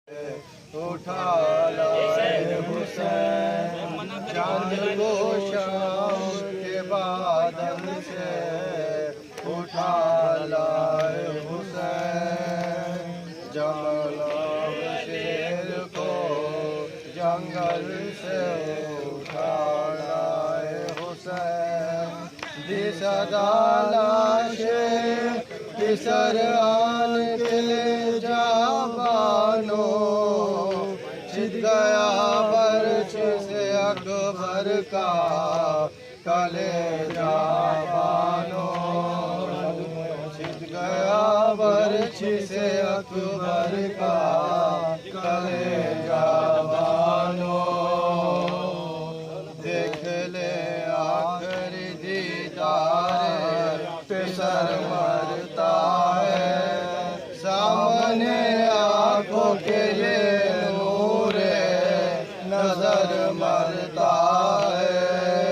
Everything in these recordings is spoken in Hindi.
उठा लाए हुसैन चांद को शाम के बादल से उठा लाए हुसैन जंगल शेर को जंगल से उठा लाए हुसैन दिसदा लाशे किसर आन के जाबानो छिद गया बर्छ से अकबर का कलेजा बानो छिद गया बर्छ से अकबर का कलेजा बानो देख ले आखिरी दीदार पे सर मरता है सामने आंखों के ये नूरे नजर मरता है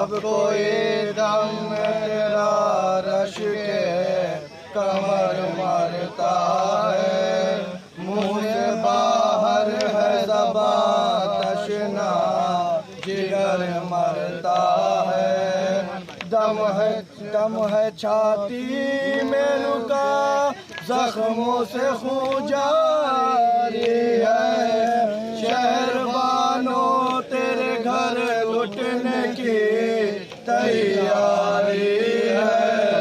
अब कोई दम मेरा रश के कमर मरता है मुँह से बाहर है ज़बा तशना जिगर मरता है दम है छाती में रुका जख्मों से खून जा